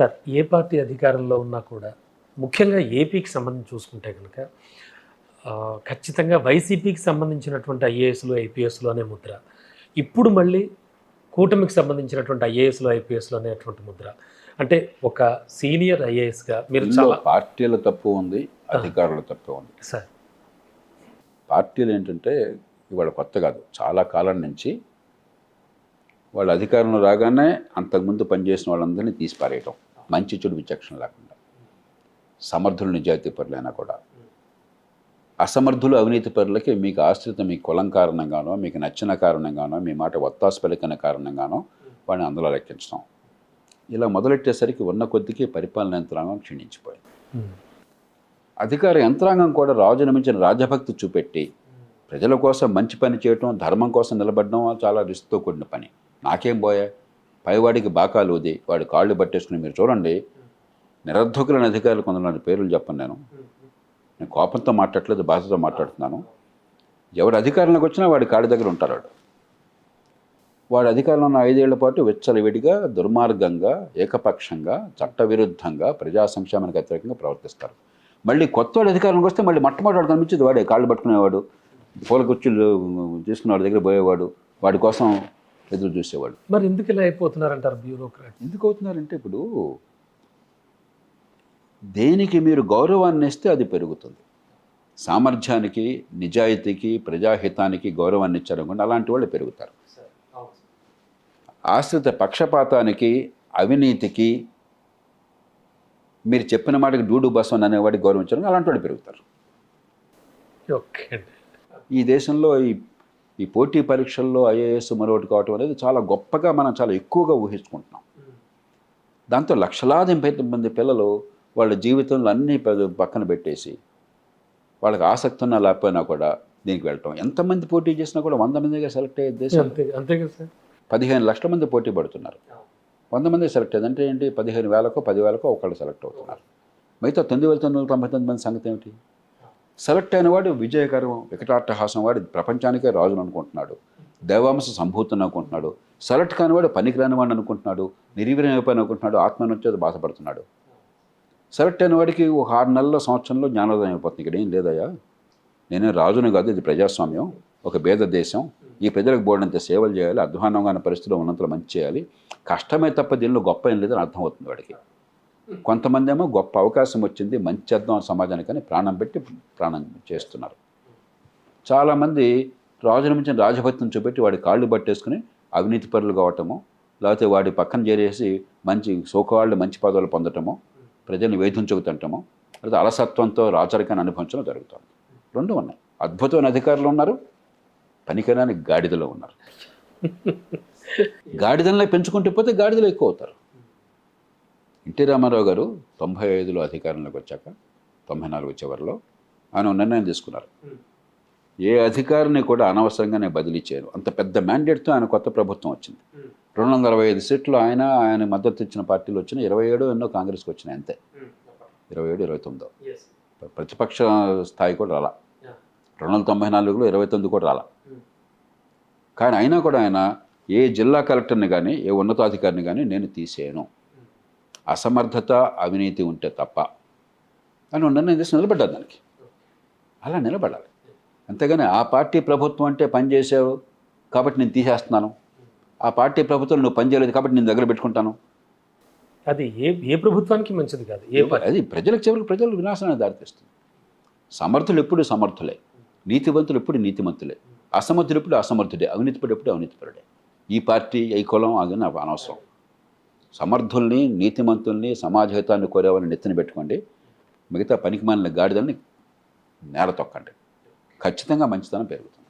Sir ఏ party అధికారంలో ఉన్నా కూడా ముఖ్యంగా ఏపీకి సంబంధించి చూసుకుంటే కనుక ఖచ్చితంగా వైసీపీకి సంబంధించినటువంటి ఐఏఎస్లు ఐపీఎస్లు అనే ముద్ర, ఇప్పుడు మళ్ళీ కూటమికి సంబంధించినటువంటి ఐఏఎస్లు ఐపీఎస్లు అనేటువంటి ముద్ర. అంటే ఒక సీనియర్ ఐఏఎస్గా మీరు చాలా పార్టీల తప్పు ఉంది, అధికారుల తప్పు ఉంది సార్. పార్టీలు ఏంటంటే ఇవాళ కొత్త కాదు, చాలా కాలం నుంచి వాళ్ళ అధికారంలో రాగానే అంతకుముందు పనిచేసిన వాళ్ళందరినీ తీసి పారేయటం, మంచి చెడు విచక్షణ లేకుండా. సమర్థులు నిజాయితీ పరులైనా కూడా అసమర్థులు అవినీతి పరులకి మీకు ఆశ్రిత మీ కులం కారణంగానో, మీకు నచ్చిన కారణంగానో, మీ మాట ఒత్తాసు పలికిన కారణంగానో వాడిని అందులో లెక్కించడం. ఇలా మొదలెట్టేసరికి ఉన్న కొద్దికి పరిపాలన యంత్రాంగం క్షీణించిపోయింది. అధికార యంత్రాంగం కూడా రాజును మించిన రాజభక్తి చూపెట్టి ప్రజల కోసం మంచి పని చేయటం, ధర్మం కోసం నిలబడడం చాలా రిస్క్తో కూడిన పని. నాకేం పోయా, పైవాడికి బాకాలు ఊది వాడి కాళ్ళు పట్టేసుకుని మీరు చూడండి. నిరర్ధకులైన అధికారులు కొందరు పేర్లు చెప్పను, నేను కోపంతో మాట్లాడలేదు, బాధతో మాట్లాడుతున్నాను. ఎవరు అధికారంలోకి వచ్చినా వాడి కాళ్ళ దగ్గర ఉంటారు. వాడు అధికారంలో ఉన్న 5 ఏళ్ల పాటు విచ్చలవిడిగా, దుర్మార్గంగా, ఏకపక్షంగా, చట్టవిరుద్ధంగా, ప్రజా సంక్షేమానికి వ్యతిరేకంగా ప్రవర్తిస్తారు. మళ్ళీ కొత్త వాడు అధికారంలోకి వస్తే మళ్ళీ మొట్టమొదటి కనిపించేది వాడే. కాళ్ళు పట్టుకునేవాడు, పూల కుర్చీలు తీసుకున్న వాడి దగ్గర పోయేవాడు, వాడి కోసం ఎదురు చూసేవాడు. మరి ఎందుకు ఇలా అయిపోతున్నారంటారు బ్యూరోక్రాట్? ఎందుకు అవుతున్నారంటే ఇప్పుడు దేనికి మీరు గౌరవాన్ని ఇస్తే అది పెరుగుతుంది. సామర్థ్యానికి, నిజాయితీకి, ప్రజాహితానికి గౌరవాన్ని ఇచ్చారనుకోండి, అలాంటి వాళ్ళు పెరుగుతారు. ఆశ్రిత పక్షపాతానికి, అవినీతికి, మీరు చెప్పిన మాటకి డూడు బస్వన్ అనేవాడికి గౌరవించడం, అలాంటి వాళ్ళు పెరుగుతారు. ఈ దేశంలో ఈ పోటీ పరీక్షల్లో ఐఏఎస్ మరొకటి కావటం అనేది చాలా గొప్పగా, మనం చాలా ఎక్కువగా ఊహించుకుంటున్నాం. దాంతో లక్షలాది మంది పిల్లలు వాళ్ళ జీవితంలో అన్నీ పక్కన పెట్టేసి, వాళ్ళకి ఆసక్తి ఉన్నా లేకపోయినా కూడా దీనికి వెళ్ళటం. ఎంతమంది పోటీ చేసినా కూడా 100 మందిగా సెలెక్ట్ అయ్యే దేశం. అంతే కదా సార్. 15 లక్షల మంది పోటీ పడుతున్నారు, 100 మంది సెలెక్ట్ అయ్యేది. అంటే ఏంటి, 15,000కో 10,000కో ఒకళ్ళు సెలెక్ట్ అవుతున్నారు. మిగతా 9,999 మంది సంగతి ఏమిటి? సెలెక్ట్ అయిన వాడు విజయకరం, వికటాట్టహాసం, వాడు ప్రపంచానికే రాజును అనుకుంటున్నాడు, దైవాంశ సంభూతిని అనుకుంటున్నాడు. సెలెక్ట్ కానివాడు పనికిరాని వాడిని అనుకుంటున్నాడు, నిర్వీర్యం అయిపోయిన అనుకుంటున్నాడు, ఆత్మహత్య బాధపడుతున్నాడు. సెలెక్ట్ అయిన వాడికి ఒక 6 నెలల సంవత్సరంలో జ్ఞానోదయం అయిపోతుంది. ఇక్కడ ఏం లేదయ్యా, నేనే రాజుని కాదు, ఇది ప్రజాస్వామ్యం, ఒక భేద దేశం, ఈ ప్రజలకు బోర్డంత సేవలు చేయాలి, అధ్వానంగా పరిస్థితిలో ఉన్నంతలో మంచి చేయాలి, కష్టమే తప్ప దీనిలో గొప్ప ఏం లేదని అర్థమవుతుంది వాడికి. కొంతమంది ఏమో గొప్ప అవకాశం వచ్చింది, మంచి చేద్దాం సమాజానికని ప్రాణం పెట్టి ప్రాణం చేస్తున్నారు. చాలామంది రాజుల మించిన రాజభక్తిని చూపెట్టి వాడి కాళ్ళు పట్టేసుకుని అవినీతి పరులు కావటము, లేకపోతే వాడి పక్కన చేరేసి మంచి సోకాళ్ళు మంచి పదవులు పొందటము, ప్రజల్ని వేధించుకుతుంటాము, లేదా అలసత్వంతో రాచరికాన్ని అనుభవించడం జరుగుతుంది. 2 ఉన్నాయి. అద్భుతమైన అధికారులు ఉన్నారు, పనికిరాని గాడిదలో ఉన్నారు. గాడిదలనే పెంచుకుంటూ పోతే గాడిదలు ఎక్కువ అవుతారు. ఎన్టీ రామారావు గారు 95లో అధికారంలోకి వచ్చాక 94 చివరిలో ఆయన నిర్ణయం తీసుకున్నారు. ఏ అధికారిని కూడా అనవసరంగానే బదిలీ చేయరు. అంత పెద్ద మ్యాండేట్తో ఆయన కొత్త ప్రభుత్వం వచ్చింది. 265 సీట్లు ఆయన మద్దతు ఇచ్చిన పార్టీలు వచ్చినాయి. 27 ఎన్నో కాంగ్రెస్కి వచ్చినాయి, అంతే. 27, 29 ప్రతిపక్ష స్థాయి కూడా రాలా. 294లో 29 కూడా రాలా. కానీ అయినా కూడా ఆయన ఏ జిల్లా కలెక్టర్ని కానీ, ఏ ఉన్నతాధికారిని కానీ నేను తీసేయను, అసమర్థత, అవినీతి ఉంటే తప్ప అని నిర్ణయం చేసి నిలబడ్డారు. దానికి అలా నిలబడాలి. అంతేగాని ఆ పార్టీ ప్రభుత్వం అంటే పనిచేసావు కాబట్టి నేను తీసేస్తున్నాను, ఆ పార్టీ ప్రభుత్వం నువ్వు పనిచేయలేదు కాబట్టి నేను దగ్గర పెట్టుకుంటాను, అది ఏ ప్రభుత్వానికి మంచిది కాదు. అది ప్రజలకు, చివరికి ప్రజలు వినాశనాన్ని దారితీస్తుంది. సమర్థులు ఎప్పుడు సమర్థులే, నీతివంతులు ఎప్పుడు నీతిమంతులే, అసమర్థులు ఎప్పుడు అసమర్థుడే, అవినీతిపడు ఎప్పుడు అవినీతిపరుడే. ఈ పార్టీ, ఈ కులం అదని అనవసరం. సమర్థుల్ని, నీతిమంతుల్ని, సమాజహితాన్ని కోరేవాళ్ళని నెత్తిన పెట్టుకోండి. మిగతా పనికిమాలిన గాడిదల్ని నేల తొక్కండి. ఖచ్చితంగా మంచితనం పెరుగుతుంది.